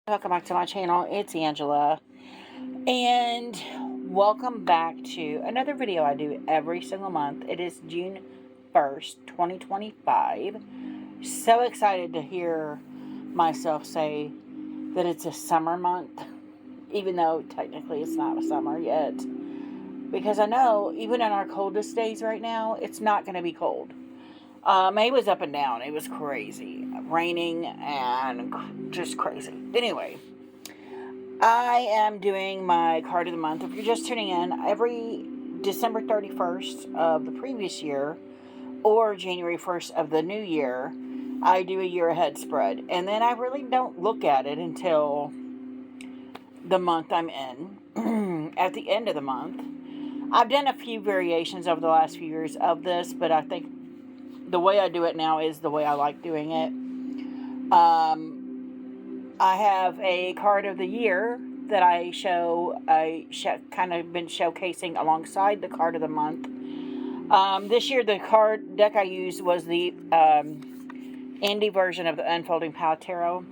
Welcome back to my channel. It's Angela, and welcome back to another video I do every single month. It is June 1st, 2025. So excited to hear myself say that it's a summer month, even though technically it's not a summer yet, because I know even in our coldest days right now, it's not going to be cold. May was up and down. It was crazy. Raining and just crazy. Anyway, I am doing my card of the month. If you're just tuning in, every December 31st of the previous year or January 1st of the new year, I do a year ahead spread. And then I really don't look at it until the month I'm in, at the end of the month. I've done a few variations over the last few years of this, but I think the way I do it now is the way I like doing it. I have a card of the year that I kind of been showcasing alongside the card of the month. This year, the card deck I used was the indie version of the Unfolding Power Tarot.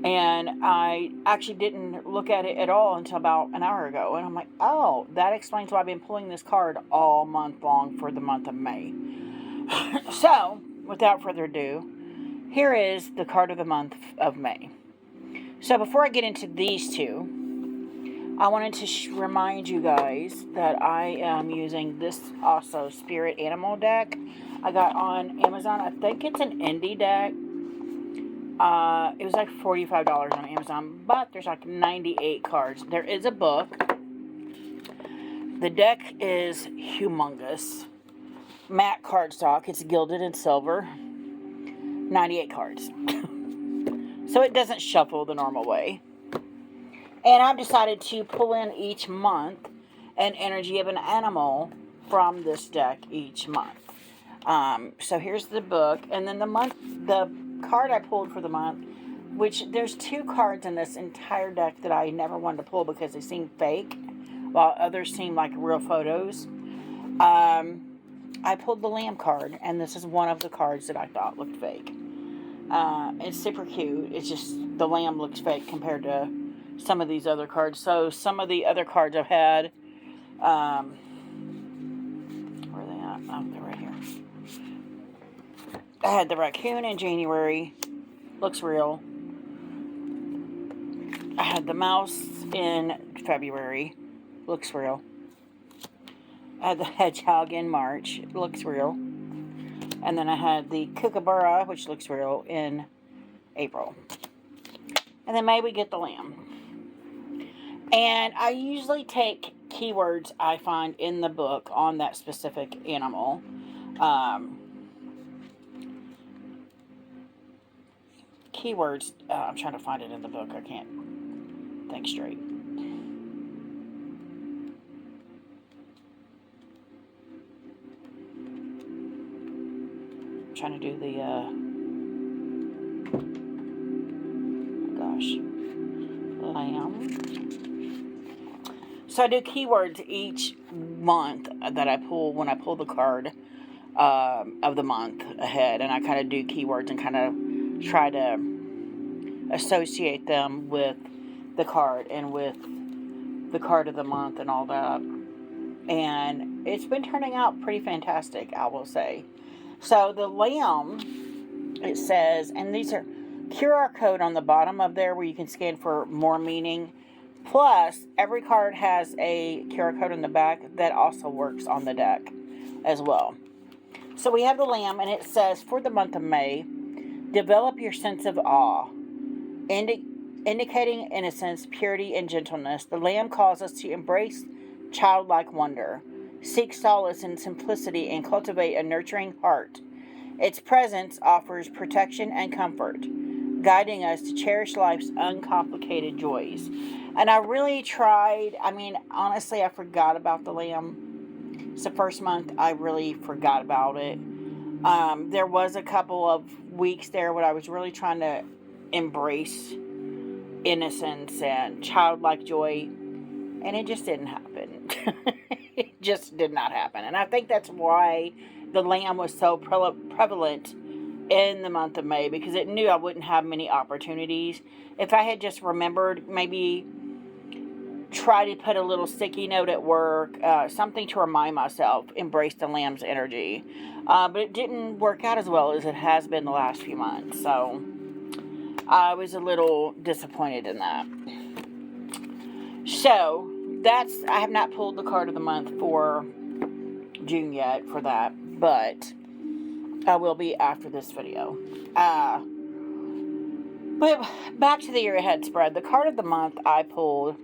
And I actually didn't look at it at all until about an hour ago. And I'm like, oh, that explains why I've been pulling this card all month long for the month of May. So, without further ado, here is the card of the month of May. So, before I get into these two, I wanted to remind you guys that I am using this also Spirit Animal deck I got on Amazon. I think it's an indie deck. It was like $45 on Amazon, but there's like 98 cards. There is a book. The deck is humongous. Matte cardstock. It's gilded in silver. 98 cards. So it doesn't shuffle the normal way. And I've decided to pull in each month an energy of an animal from this deck each month. So here's the book. And then the card I pulled for the month, which there's two cards in this entire deck that I never wanted to pull because they seem fake, while others seem like real photos. I pulled the Lamb card, and this is one of the cards that I thought looked fake. It's super cute. It's just the Lamb looks fake compared to some of these other cards. So some of the other cards I've had, where are they at? Oh, they're right here. I had the raccoon in January. Looks real. I had the mouse in February. Looks real. I had the hedgehog in March. It looks real. And then I had the kookaburra, which looks real, in April. And then May we get the lamb. And I usually take keywords I find in the book on that specific animal. Keywords, I'm trying to find it in the book. I can't think straight. Trying to do the lamb. So I do keywords each month that I pull when I pull the card of the month ahead, and I kind of do keywords and kind of try to associate them with the card and with the card of the month and all that. And it's been turning out pretty fantastic, I will say. So the lamb, it says, and these are QR code on the bottom of there where you can scan for more meaning. Plus, every card has a QR code in the back that also works on the deck as well. So we have the lamb, and it says, for the month of May, develop your sense of awe, indicating innocence, purity, and gentleness. The lamb calls us to embrace childlike wonder, seek solace in simplicity, and cultivate a nurturing heart. Its presence offers protection and comfort, guiding us to cherish life's uncomplicated joys. And I really tried, honestly, I forgot about the lamb. It's the first month I really forgot about it. There was a couple of weeks there when I was really trying to embrace innocence and childlike joy, and it just didn't happen. It just did not happen. And I think that's why the lamb was so prevalent in the month of May because it knew I wouldn't have many opportunities. If I had just remembered, maybe try to put a little sticky note at work, something to remind myself, embrace the lamb's energy. But it didn't work out as well as it has been the last few months. So I was a little disappointed in that. So I have not pulled the card of the month for June yet for that, but I will be after this video. But back to the year ahead spread. The card of the month I pulled,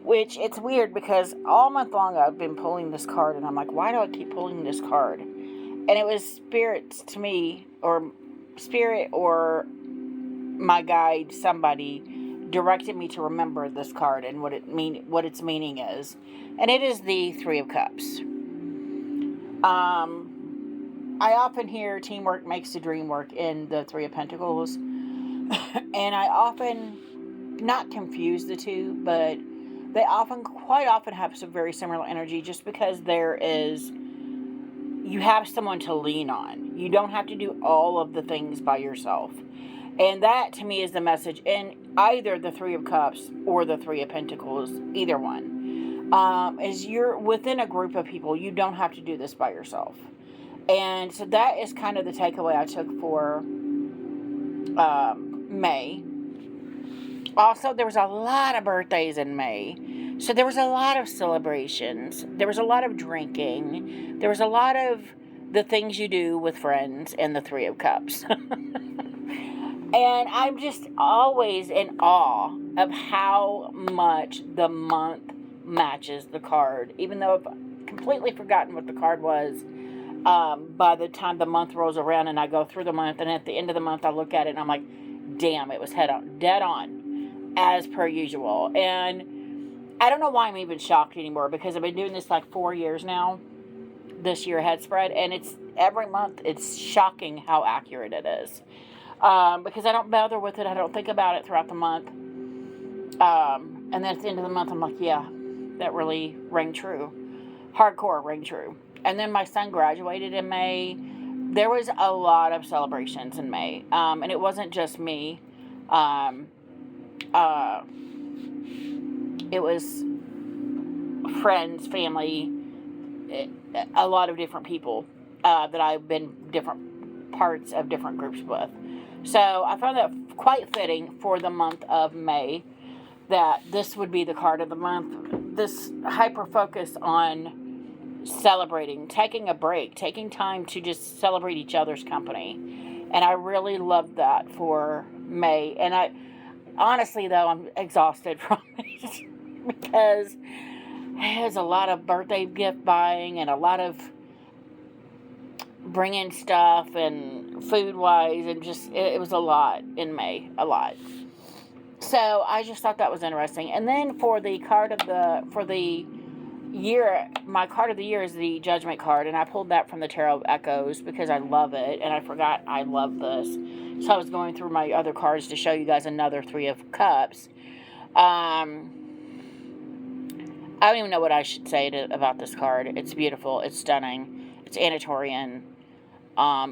which it's weird because all month long I've been pulling this card and I'm like, why do I keep pulling this card? And it was spirits to me, or spirit or my guide, somebody directed me to remember this card and what its meaning is. And it is the Three of Cups. I often hear teamwork makes the dream work in the Three of Pentacles. And I often not confuse the two, but they quite often have some very similar energy just because you have someone to lean on. You don't have to do all of the things by yourself. And that to me is the message in either the Three of Cups or the Three of Pentacles, either one. Is you're within a group of people, you don't have to do this by yourself. And so that is kind of the takeaway I took for May. Also, there was a lot of birthdays in May. So there was a lot of celebrations. There was a lot of drinking. There was a lot of the things you do with friends in the Three of Cups. And I'm just always in awe of how much the month matches the card. Even though I've completely forgotten what the card was, by the time the month rolls around and I go through the month, and at the end of the month I look at it and I'm like, damn, it was dead on, as per usual. And I don't know why I'm even shocked anymore, because I've been doing this like 4 years now, this year ahead spread, and it's every month it's shocking how accurate it is. Because I don't bother with it, I don't think about it throughout the month. And then at the end of the month I'm like, yeah, that really rang true. Hardcore rang true. And then my son graduated in May. There was a lot of celebrations in May. And it wasn't just me. It was friends, family, a lot of different people that I've been different parts of different groups with. So I found that quite fitting for the month of May that this would be the card of the month. This hyper focus on celebrating, taking a break, taking time to just celebrate each other's company. And I really loved that for May. And honestly though, I'm exhausted from it because there's a lot of birthday gift buying and a lot of bringing stuff and food wise, and just it was a lot in May, a lot. So I just thought that was interesting. And then for the year, my card of the year is the Judgment card, and I pulled that from the Tarot of Echoes because I love it, and I forgot I love this. So I was going through my other cards to show you guys another Three of Cups. I don't even know what I should say about this card. It's beautiful. It's stunning. It's Anatolian.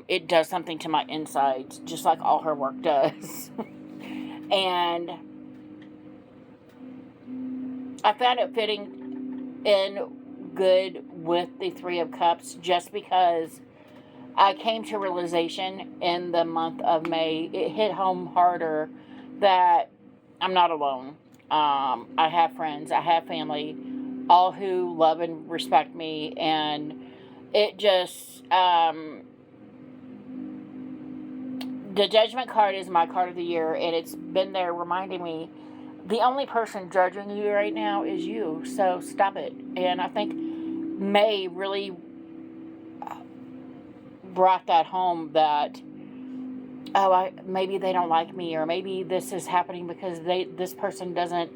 It does something to my insides, just like all her work does. And I found it fitting in good with the Three of Cups just because I came to realization in the month of May, it hit home harder that I'm not alone. I have friends, I have family, all who love and respect me, and it just, the Judgment card is my card of the year, and it's been there reminding me the only person judging you right now is you, so stop it. And I think May really brought that home that, maybe they don't like me, or maybe this is happening because this person doesn't,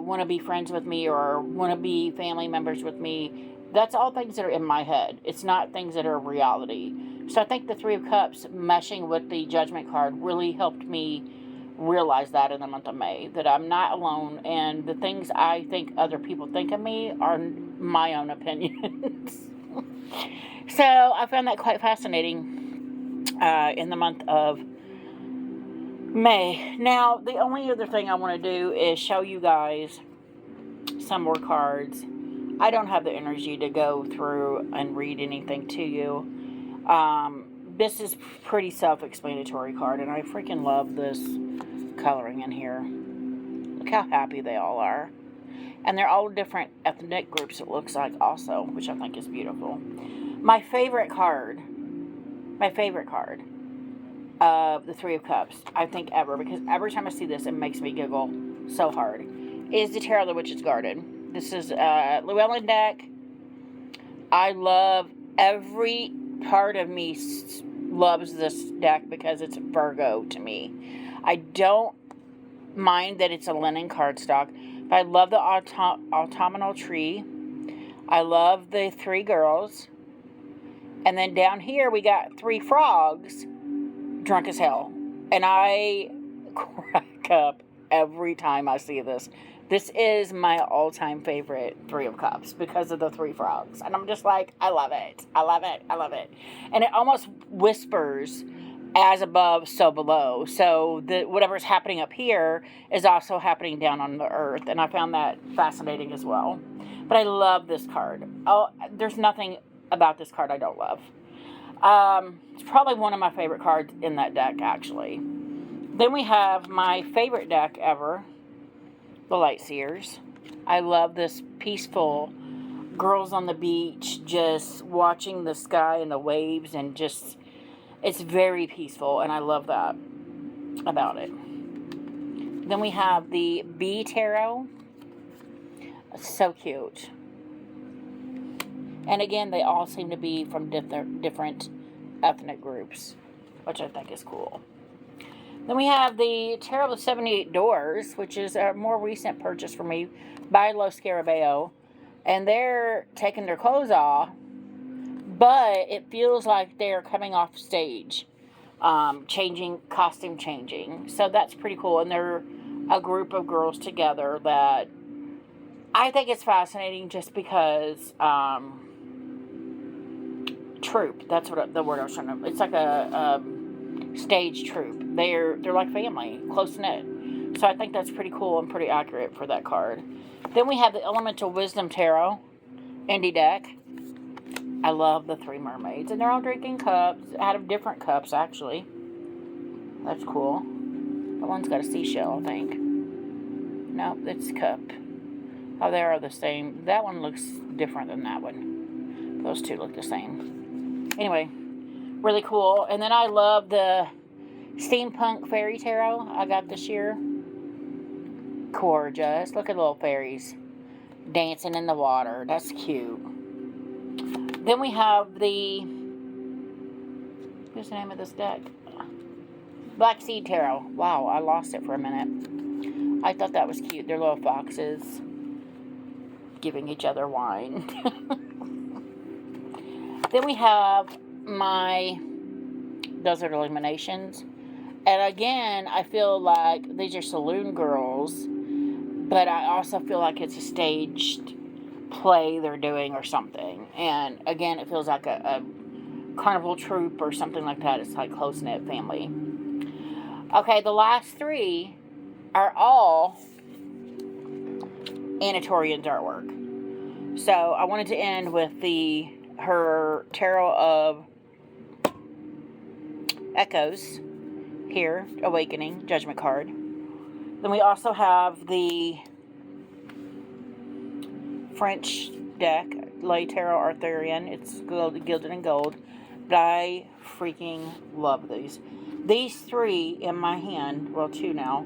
want to be friends with me or want to be family members with me. That's all things that are in my head. It's not things that are reality. So I think the Three of Cups meshing with the Judgment card really helped me realize that in the month of May, that I'm not alone, and the things I think other people think of me are my own opinions. So I found that quite fascinating in the month of May. Now, the only other thing I want to do is show you guys some more cards. I don't have the energy to go through and read anything to you. This is pretty self-explanatory card, and I freaking love this coloring in here. Look how happy they all are. And they're all different ethnic groups, it looks like, also, which I think is beautiful. My favorite card of the Three of Cups, I think ever, because every time I see this, it makes me giggle so hard, is the Tarot of the Witch's Garden. This is a Llewellyn deck. I love, every part of me loves this deck because it's Virgo to me. I don't mind that it's a linen cardstock, but I love the autumnal tree. I love the three girls. And then down here we got three frogs, drunk as hell. And I crack up every time I see this. This is my all-time favorite Three of Cups because of the three frogs. And I'm just like, I love it. I love it. I love it. And it almost whispers, as above, so below. So whatever's happening up here is also happening down on the earth. And I found that fascinating as well. But I love this card. Oh, there's nothing about this card I don't love. It's probably one of my favorite cards in that deck, actually. Then we have my favorite deck ever, the Lightseers. I love this peaceful girls on the beach just watching the sky and the waves, and just, it's very peaceful, and I love that about it. Then we have the Bee Tarot. So cute. And again, they all seem to be from different ethnic groups, which I think is cool. Then we have the Tarot of the 78 Doors, which is a more recent purchase for me by Los Scarabeo. And they're taking their clothes off, but it feels like they're coming off stage, costume changing. So that's pretty cool. And they're a group of girls together that I think it's fascinating just because, troupe, that's what the word I was trying to, it's like a stage troupe. They're like family, close knit. So I think that's pretty cool and pretty accurate for that card. Then we have the Elemental Wisdom Tarot indie deck. I love the three mermaids, and they're all drinking cups out of different cups, actually. That's cool. That one's got a seashell, I think. Nope, it's cup. Oh, they are the same. That one looks different than that one. Those two look the same. Anyway, really cool. And then I love the Steampunk Fairy Tarot I got this year. Gorgeous. Look at little fairies dancing in the water. That's cute. Then we have the, what's the name of this deck? Black Seed Tarot. Wow, I lost it for a minute. I thought that was cute. They're little foxes giving each other wine. Then we have my Desert Illuminations. And again, I feel like these are saloon girls, but I also feel like it's a staged play they're doing or something. And again, it feels like a carnival troupe or something like that. It's like close-knit family. Okay, the last three are all Anna Torrian's artwork. So I wanted to end with her Tarot of Echoes here, Awakening, Judgment card. Then we also have the French deck, Le Tarot Arthurian. It's gilded in gold. But I freaking love these. These three in my hand, well, two now,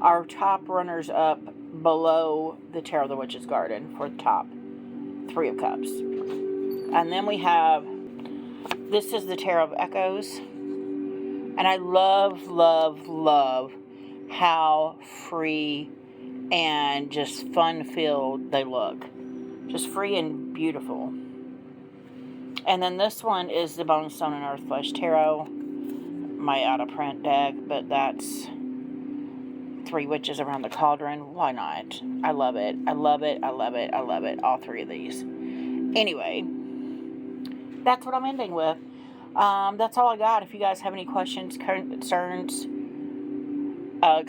are top runners up below the Tarot of the Witch's Garden for the top Three of Cups. And then we have, this is the Tarot of Echoes. And I love, love, love how free and just fun-filled they look. Just free and beautiful. And then this one is the Bone, Stone, and Earth Flesh Tarot. My out-of-print deck, but that's Three Witches Around the Cauldron. Why not? I love it. I love it. I love it. I love it. All three of these. Anyway, that's what I'm ending with. That's all I got. If you guys have any questions, concerns,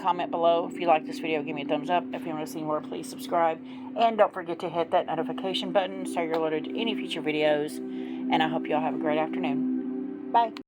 comment below. If you like this video, give me a thumbs up. If you want to see more, please subscribe. And don't forget to hit that notification button so you're alerted to any future videos. And I hope you all have a great afternoon. Bye.